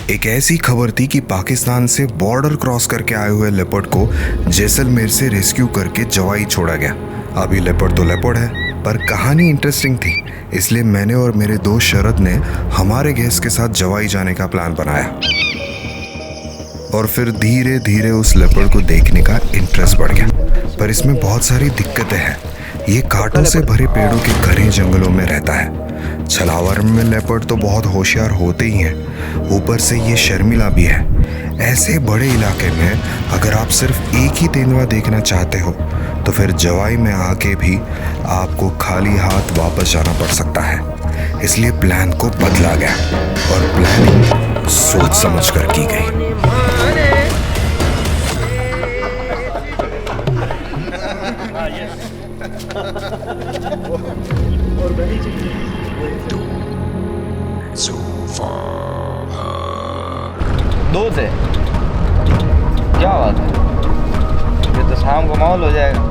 एक ऐसी खबर थी कि पाकिस्तान से बॉर्डर क्रॉस करके आए हुए लेपर्ड को जैसलमेर से रेस्क्यू करके जवाई छोड़ा गया। अभी लेपर्ड तो लेपर्ड है, पर कहानी इंटरेस्टिंग थी, इसलिए मैंने और मेरे दोस्त शरद ने हमारे गेस्ट के साथ जवाई जाने का प्लान बनाया और फिर धीरे धीरे उस लेपर्ड को देखने का इंटरेस्ट बढ़ गया। पर इसमें बहुत सारी दिक्कतें हैं। ये कांटों से भरे पेड़ों के घने जंगलों में रहता है। छलावर में लेपर्ड तो बहुत होशियार होते ही हैं, ऊपर से ये शर्मिला भी है। ऐसे बड़े इलाके में अगर आप सिर्फ एक ही तेंदुआ देखना चाहते हो तो फिर जवाई में आके भी आपको खाली हाथ वापस जाना पड़ सकता है। इसलिए प्लान को बदला गया और प्लानिंग सोच समझ कर की गई। दो से क्या बात है, ये तो शाम को माहौल हो जाएगा।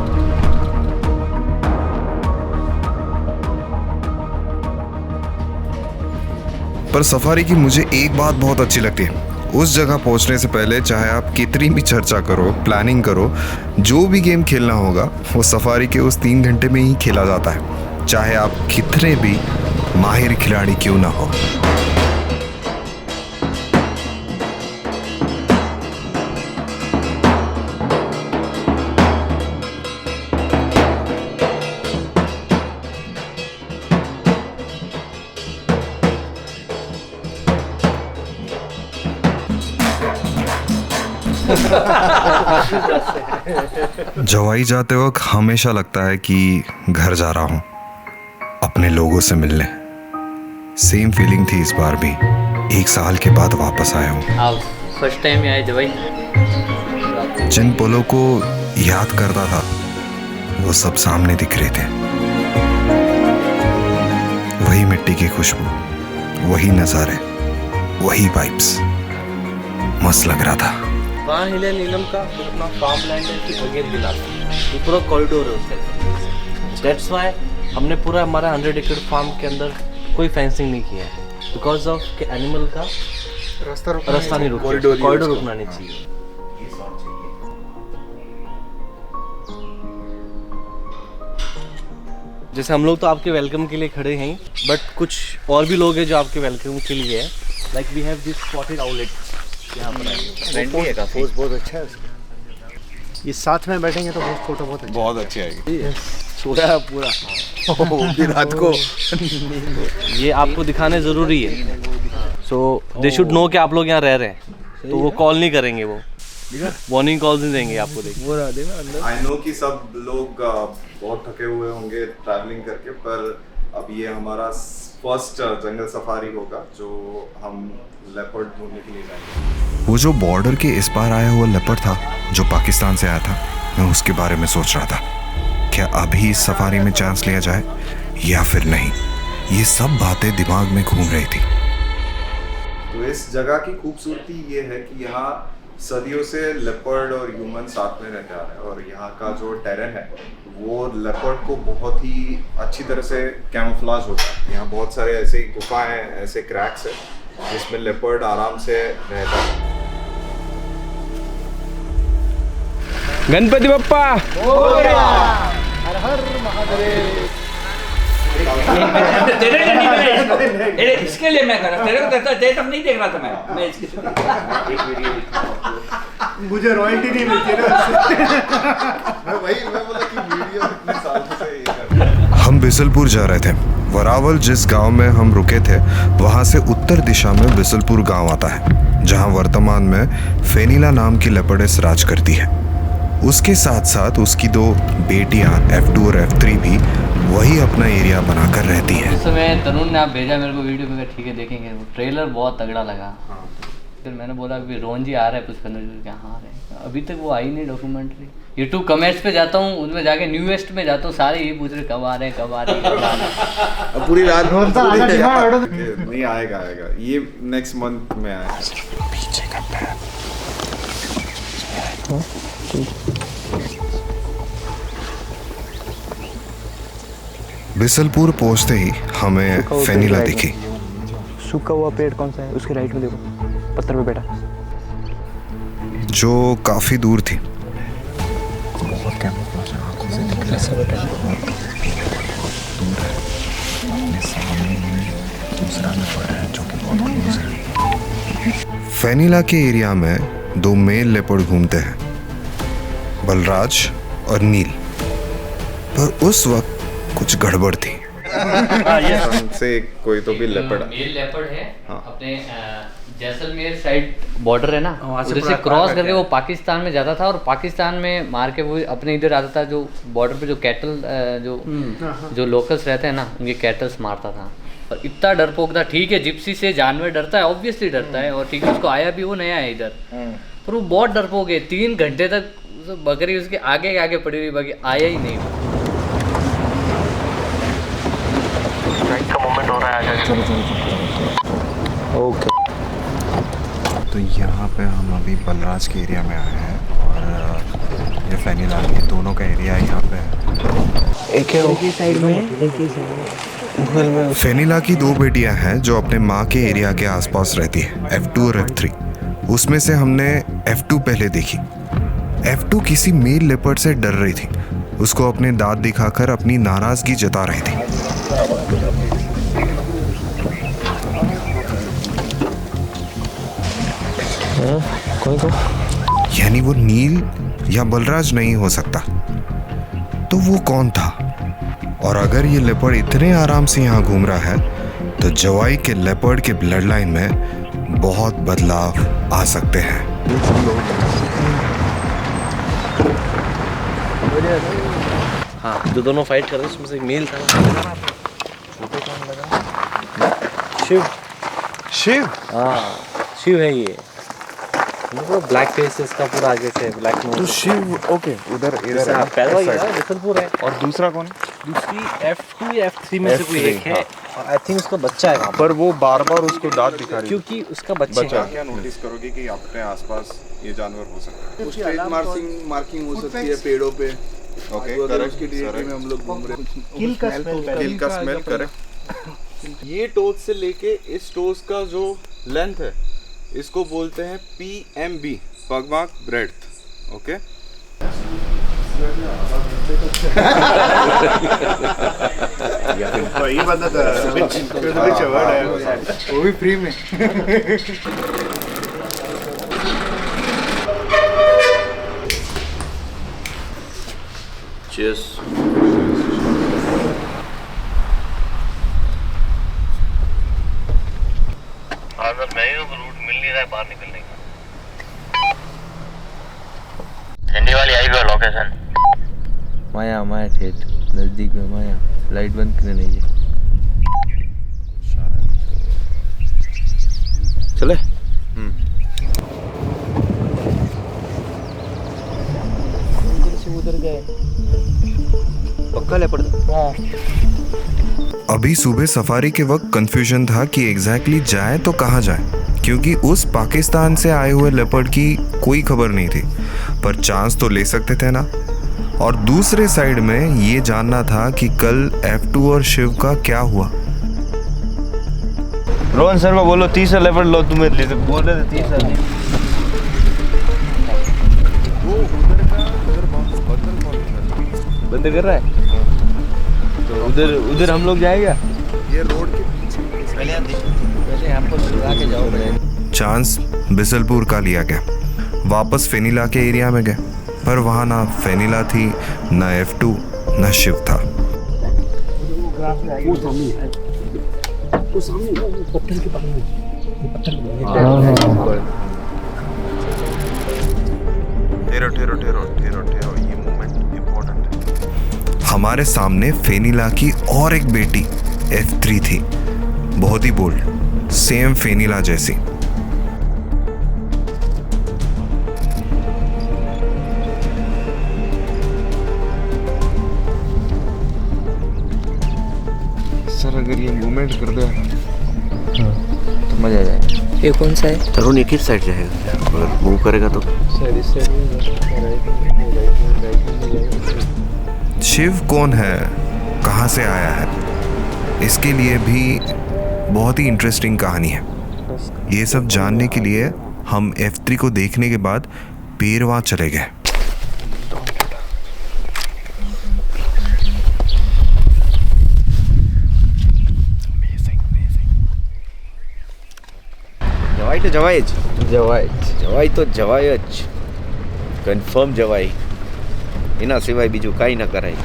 पर सफारी की मुझे एक बात बहुत अच्छी लगती है। उस जगह पहुंचने से पहले चाहे आप कितनी भी चर्चा करो, प्लानिंग करो, जो भी गेम खेलना होगा वो सफारी के उस 3 घंटे में ही खेला जाता है, चाहे आप कितने भी माहिर खिलाड़ी क्यों ना हो। जवाई जाते वक्त हमेशा लगता है कि घर जा रहा हूँ, अपने लोगों से मिलने। सेम फीलिंग थी इस बार भी। 1 साल के बाद वापस आया हूँ। आप फर्स्ट टाइम आए जवाई? जिन पलों को याद करता था वो सब सामने दिख रहे थे। वही मिट्टी की खुशबू, वही नज़ारे, वही वाइब्स। मस्त लग रहा था। वहाँ हिले नीलम का अपना फार्म लैंड है कि बगैर गिला ये पूरा कॉरिडोर है उसका। दैट्स वाई हमने पूरा हमारा 100 एकड़ फार्म के अंदर कोई फेंसिंग नहीं किया है, बिकॉज ऑफ के एनिमल का रास्ता नहीं रुकना, कॉरिडोर रुकना नहीं चाहिए। जैसे हम लोग तो आपके वेलकम के लिए खड़े हैं, बट कुछ और भी लोग हैं जो आपके वेलकम के लिए है। Like we have this spotted outlet यहाँ पर फ्रेंडली है काफी। बहुत अच्छा है उसका। ये साथ में बैठेंगे तो फोटो बहुत अच्छी आएगी। सोया पूरा रात को ये आपको दिखाने ज़रूरी है। सो दे शुड नो कि आप लोग यहाँ रह रहे हैं, तो वो कॉल नहीं करेंगे, वो वार्निंग कॉल्स नहीं देंगे आपको। देखिए आई नो कि सब लोग बहुत थके हुए होंगे ट्रैवलिंग करके, पर अब ये हमारा फर्स्ट जंगल सफारी होगा जो हम लेपर्ड ढूंढने के लिए जाएंगे। वो जो बॉर्डर के इस पार आया हुआ लेपर्ड था जो पाकिस्तान से आया था, मैं उसके बारे में सोच रहा था। क्या अभी इस सफारी में चांस लिया जाए या फिर नहीं? ये सब बातें दिमाग में घूम रही थी। तो इस जगह की खूबसूरती ये है कि यहाँ सदियों से लेपर्ड और ह्यूमन साथ में रहते आ रहे हैं, और यहाँ का जो टेरेन है वो लेपर्ड को बहुत ही अच्छी तरह से कैमोफ्लेज होता है। यहाँ बहुत सारे ऐसे गुफाएं, ऐसे क्रैक्स है जिसमें लेपर्ड आराम से रहता है। गणपति बप्पा हर हर महादेव। इसके लिए मैं कर रहा, तेरे को तेरे तब नहीं देख रहा था मैं इसकी एक वीडियो मुझे रॉयल्टी नहीं मिलती ना। मैं बोला कि वीडियो इतने सालों से ये कर रहा है। हम बिसलपुर जा रहे थे। वरावल जिस गांव में हम रुके थे वहां से उत्तर दिशा में बिसलपुर गांव आता है, जहां वर्तमान में फेनीला नाम की लेपर्डेस राज करती है। उसके साथ साथ उसकी 2 बेटियां F2 और F3 भी वही अपना एरिया बनाकर रहती है। उस समय तरुण ने आप भेजा मेरे को वीडियो में, ठीक है देखेंगे। वो ट्रेलर बहुत तगड़ा लगा। फिर मैंने बोला कि रोहन जी आ रहा है कुछ करने, क्या हाँ आ रहे हैं, अभी तक वो आई नहीं डॉक्यूमेंट्री। यूट्यूब कमेंट्स पे जाता हूँ, उसमें जाके न्यू वेस्ट में जाता हूँ, सारे ये पूछ रहे कब आ रहे हैं, कब आ रहे हैं, कब आ रहे हैं। अब पूरी रात नहीं आएगा, ये नेक्स्ट मंथ में आएगा। पीछे का पैर। बिसलपुर पहुंचते ही हमें फेनीला दिखी। सूखा हुआ पेड़ कौन सा है उसके राइट में देखो, पत्थर पे बैठा। जो काफी दूर थी। बहुत कैमोफ्लेज है, आंखों से दिख रहा है। दूर है, अपने सामने में दूसरा लेपर्ड है जो कि बहुत क्लोज है। फेनिला के एरिया में दो मेल लेपर्ड घूमते हैं, बलराज और नील। पर उस वक्त कुछ गड़बड़ थी। से कोई तो भी लेपर्ड मेल लेपर्ड है। हाँ। अपने जैसलमेर साइड बॉर्डर है ना, उधर से क्रॉस करके वो पाकिस्तान में जाता था और पाकिस्तान में मार के वो अपने इधर आता था। जो बॉर्डर पे जो कैटल जो लोकल्स रहते हैं ना, उनके कैटल्स मारता था। और इतना डरपोक था। ठीक है, जिप्सी से जानवर डरता है, ऑब्वियसली डरता है। और ठीक है, उसको आया भी वो नया है इधर, पर वो बहुत डरपोक है। 3 घंटे तक बकरी उसके आगे आगे पड़ी हुई, बाकी आया ही नहीं। ओके। तो यहाँ पे हम अभी बलराज के एरिया में आए हैं और ये फेनिला, ये दोनों का एरिया यहाँ पे है। एक ही साइड में फेनिला की 2 बेटियां हैं जो अपने माँ के एरिया के आसपास रहती है, F2 और F3। उसमें से हमने F2 पहले देखी। F2 किसी मेल लेपर्ड से डर रही थी। उसको अपने दांत दिखाकर अपनी नाराजगी जता रही थी। यानी वो नील या बलराज नहीं हो सकता, तो वो कौन था? और अगर ये लेपर्ड इतने आराम से यहाँ घूम रहा है, तो जवाई के लेपर्ड के ब्लड लाइन में बहुत बदलाव आ सकते हैं। हाँ, जो दोनों फाइट कर रहे थे उसमें से एक मेल था। शिव। शिव? हाँ, शिव है ये। ब्लैक फेस है इसका पूरा, आगे से ब्लैक नोज। तो शिव, ओके, उधर इधर है। पैदा हुआ है, जैसलपुर है। और दूसरा कौन है? दूसरी F2 या F3 में से कोई एक है। और आई थिंक उसका बच्चा है वहाँ पर वो बार बार उसको दांत दिखा रही है। क्योंकि उसका बच्चा है। क्या नोटिस करोगे कि अपने आसपास ये जानवर हो सकता है? स्ट्रेट मार्किंग हो सकती है पेड़ों पे। ओके, तो अगर करेक्ट, उसकी डीएनए में हम लोग घूम रहे हैं। किल का स्मेल करेक्ट। ये टोज से लेके इस टोज का जो लेंथ है, इसको बोलते हैं PMB, पगमार्क ब्रेड्थ। ओके, वही बंदा था, वो भी फ्री में। चीयर्स। रूट मिल नहीं रहा है बाहर निकलने का। ठंडी वाली आई हुई लोकेशन। माया ठेठ नजदीक में। माया लाइट बंद करने नहीं है। चले। उधर गए पक्का लेपर्ड। अभी सुबह सफारी के वक्त कंफ्यूजन था कि एग्जैक्टली जाए तो कहाँ जाए, क्योंकि उस पाकिस्तान से आए हुए लेपर्ड की कोई खबर नहीं थी। पर चांस तो ले सकते थे ना। और दूसरे साइड में ये जानना था कि कल F2 और शिव का क्या हुआ। रोहन शर्मा बोलो 30 लेपर्ड लो, तुम्हें बोल रहे थे 30। बंद कर रहा है तो उधर हम लोग जाएगा। ये रोड के पीछे पहले हमको लगा के जाओ। चांस बिसलपुर का लिया गया। वापस फेनिला के एरिया में गए, पर वहाँ ना फेनिला थी, ना F2, ना शिव था। ठहरो, ये मूवमेंट इम्पोर्टेंट है। हमारे सामने फेनिला की और एक बेटी F3 थी, बहुत ही बोल्ड, सेम फेनिला जैसी। सर अगर ये मूवमेंट कर दे तो मजा आ जाएगा। ये कौन सा है? तरुण एक ही साइड जाएगा, अगर मूव करेगा तो। शिव कौन है, कहाँ से आया है, इसके लिए भी बहुत ही इंटरेस्टिंग कहानी है। ये सब जानने के लिए हम F3 को देखने के बाद पेरवा चले गए। જવાય તો જવાય જ જવાય તો જવાય જ કન્ફર્મ જવાય એના સિવાય બીજું કાંઈ ન કરાય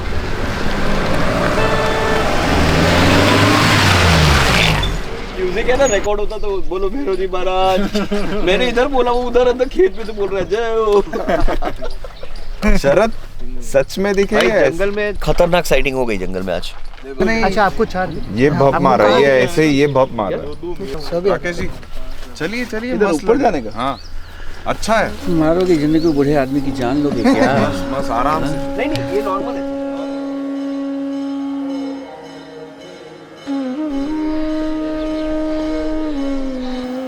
म्यूजिक है ना रिकॉर्ड होता तो बोलो भैरव जी महाराज मैंने इधर बोला वो उधर अंदर खेत में तो बोल रहा है जय हो। शरद सच में दिखे भाई, है? जंगल में खतरनाक साइटिंग हो गई जंगल में आज। अच्छा आपको 4 ये भप मारा, ये ऐसे ये भप मारा। राकेश जी चलिए चलिए, इधर ऊपर जाने का? हाँ अच्छा है। मारोगे जिंदगी बूढ़े आदमी की जान लोगे क्या? बस आराम से। नहीं ये नॉर्मल है।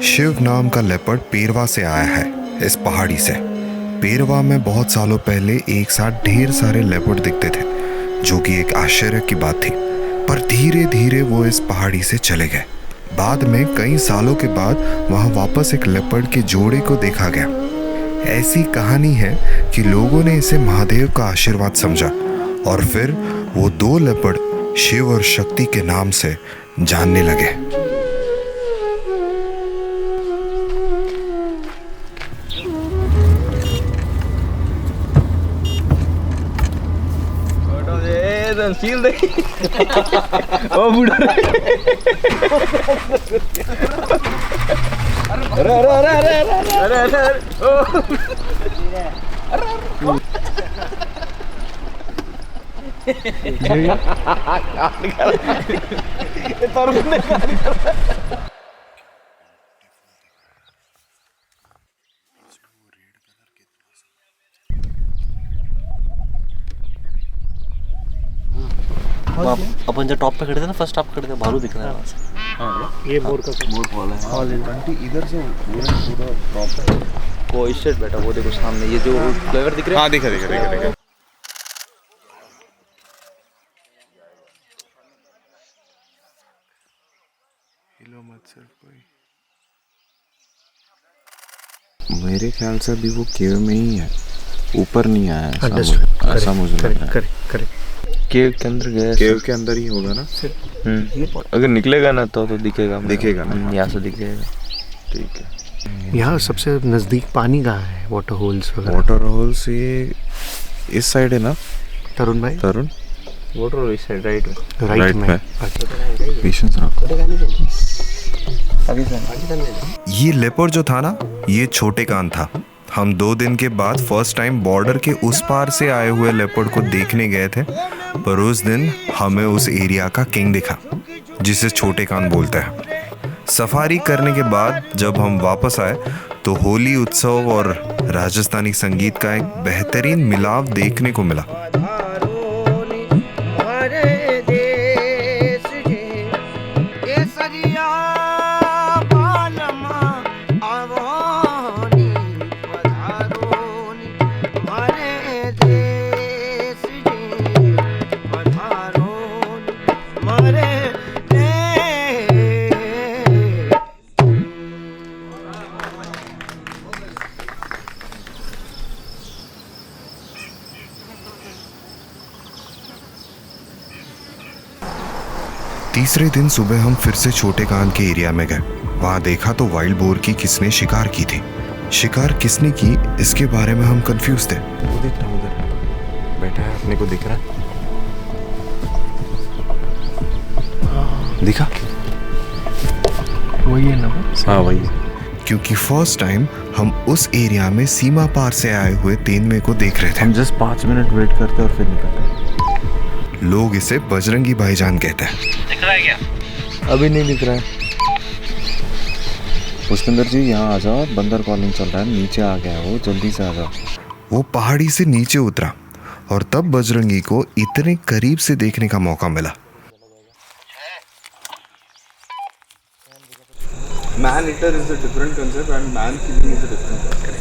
शिव नाम का लेपर्ड पेरवा से आया है, इस पहाड़ी से। पेरवा में बहुत सालों पहले एक साथ ढेर सारे लेपर्ड दिखते थे, जो कि एक आश्चर्य की बात थी। पर धीरे धीरे वो इस पहाड़ी से चले गए। बाद में कई सालों के बाद वहां वापस एक लेपर्ड के जोड़े को देखा गया। ऐसी कहानी है कि लोगों ने इसे महादेव का आशीर्वाद समझा और फिर वो 2 लेपर्ड शिव और शक्ति के नाम से जानने लगे। सील दे ओ बूढ़ा अरे अरे अरे अरे अरे अरे अरे ओ अपन जो टॉप पे खड़े थे ना, फर्स्ट टॉप खड़े थे, भालू दिख रहा है वहाँ से। ये बोर का बोर वाला है। इधर से पूरा टॉप वो स्टेट बैठा, वो देखो सामने ये जो फ्लेवर दिख रहा है। हाँ दिखा दिखा दिखा दिखा। हिलो मत सिर्फ कोई। मेरे ख्याल से अभी वो केव में ही है, ऊपर नहीं आया ऐसा मुझे लग रहा है। केव के अंदर गया, केव के अंदर ही होगा ना। अगर निकलेगा ना तो दिखेगा, दिखेगा ना, यहाँ से दिखेगा। ठीक है। यहाँ सबसे नजदीक पानी कहाँ है? वाटर होल्स वगैरह? वाटर होल्स ये इस साइड है ना तरुण भाई? तरुण वाटर इस साइड राइट में। राइट में। पेशेंस रखो। ये लेपर्ड जो था ना, ये छोटे कान था। हम 2 दिन के बाद फर्स्ट टाइम बॉर्डर के उस पार से आए हुए लेपर्ड को देखने गए थे, पर उस दिन हमें उस एरिया का किंग दिखा, जिसे छोटे कान बोलते हैं। सफारी करने के बाद जब हम वापस आए तो होली उत्सव और राजस्थानी संगीत का एक बेहतरीन मिलाप देखने को मिला। तीसरे दिन सुबह हम फिर से छोटे कान के एरिया में गए। वहां देखा तो वाइल्ड बोर की किसने शिकार की थी। शिकार किसने की, इसके बारे में हम कंफ्यूज थे। वो दिख रहा उधर बैठा है, अपने को दिख रहा है। दिखा वही है ना? हाँ वही। क्योंकि फर्स्ट टाइम हम उस एरिया में सीमा पार से आए हुए तेंदुए को देख रहे थे। हम जस्ट 5 मिनट वेट करते और फिर निकलते। लोग इसे बजरंगी भाईजान कहते हैं। दिख रहा है क्या? अभी नहीं दिख रहा है। पुष्पिंदर जी यहाँ आ जाओ, बंदर कॉलिंग चल रहा है, नीचे आ गया वो, जल्दी से आ जाओ। वो पहाड़ी से नीचे उतरा और तब बजरंगी को इतने करीब से देखने का मौका मिला। Man eater is a different concept and man killing is a different concept.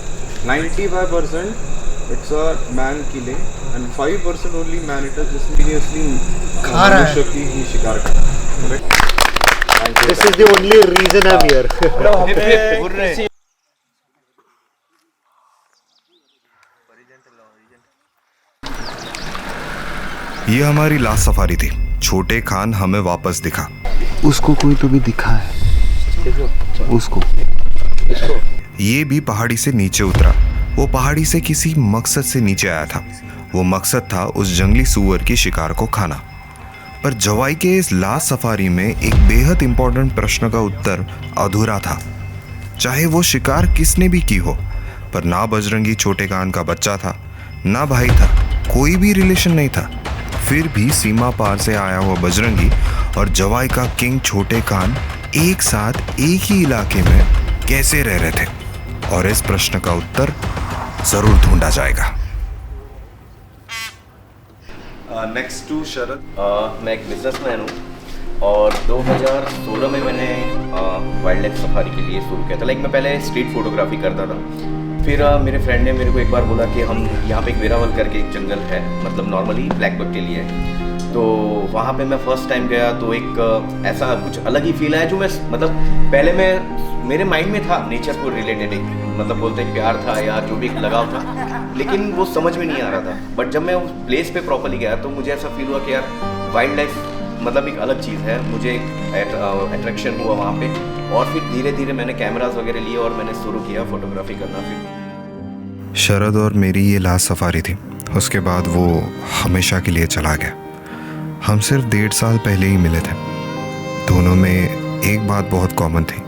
95% it's a man killing and 5% only man eater जिसमें मनुष्य की ही शिकार करता है। This is the only reason I'm here. ये हमारी लास्ट सफारी थी। छोटे खान हमें वापस दिखा। उसको कोई तो भी दिखा है। उसको ये भी पहाड़ी से नीचे उतरा। वो पहाड़ी से किसी मकसद से नीचे आया था। वो मकसद था उस जंगली सूअर की शिकार को खाना। पर जवाई के इस लास्ट सफारी में एक बेहद इंपॉर्टेंट प्रश्न का उत्तर अधूरा था। चाहे वो शिकार किसने भी की हो, पर ना बजरंगी छोटे कान का बच्चा था, ना भाई था, कोई भी रिलेशन नहीं था। फिर भी सीमा पार से आया हुआ बजरंगी और जवाई का किंग छोटे कान एक साथ एक ही इलाके में कैसे रह रहे थे, और इस प्रश्न का उत्तर जरूर ढूंढा जाएगा। नेक्स्ट टू शरद। मैं एक बिजनेसमैन हूँ और 2016 में मैंने वाइल्ड लाइफ सफारी के लिए शुरू किया था। लाइक मैं पहले स्ट्रीट फोटोग्राफी करता था। फिर मेरे फ्रेंड ने मेरे को एक बार बोला कि हम यहाँ पे एक वेरावल करके एक जंगल है, मतलब नॉर्मली ब्लैक बक के लिए है। तो वहाँ पे मैं फर्स्ट टाइम गया तो एक ऐसा कुछ अलग ही फील आया जो मैं मतलब पहले मेरे माइंड में था नेचर को रिलेटेड, एक मतलब बोलते हैं प्यार था या जो भी लगाव था, लेकिन वो समझ में नहीं आ रहा था। बट जब मैं उस प्लेस पे प्रॉपर्ली गया तो मुझे ऐसा फील हुआ कि यार वाइल्ड लाइफ मतलब एक अलग चीज़ है। मुझे एक अट्रैक्शन हुआ वहाँ पे, और फिर धीरे धीरे मैंने कैमरास वगैरह लिए और मैंने शुरू किया फोटोग्राफी करना। फिर शरद और मेरी ये लास्ट सफारी थी। उसके बाद वो हमेशा के लिए चला गया। हम सिर्फ 1.5 साल पहले ही मिले थे। दोनों में एक बात बहुत कॉमन थी।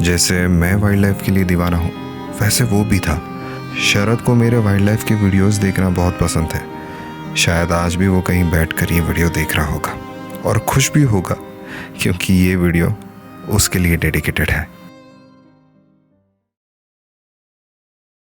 जैसे मैं वाइल्ड लाइफ के लिए दीवाना हूँ, वैसे वो भी था। शरद को मेरे वाइल्ड लाइफ के वीडियोस देखना बहुत पसंद है। शायद आज भी वो कहीं बैठकर ये वीडियो देख रहा होगा और खुश भी होगा, क्योंकि ये वीडियो उसके लिए डेडिकेटेड है।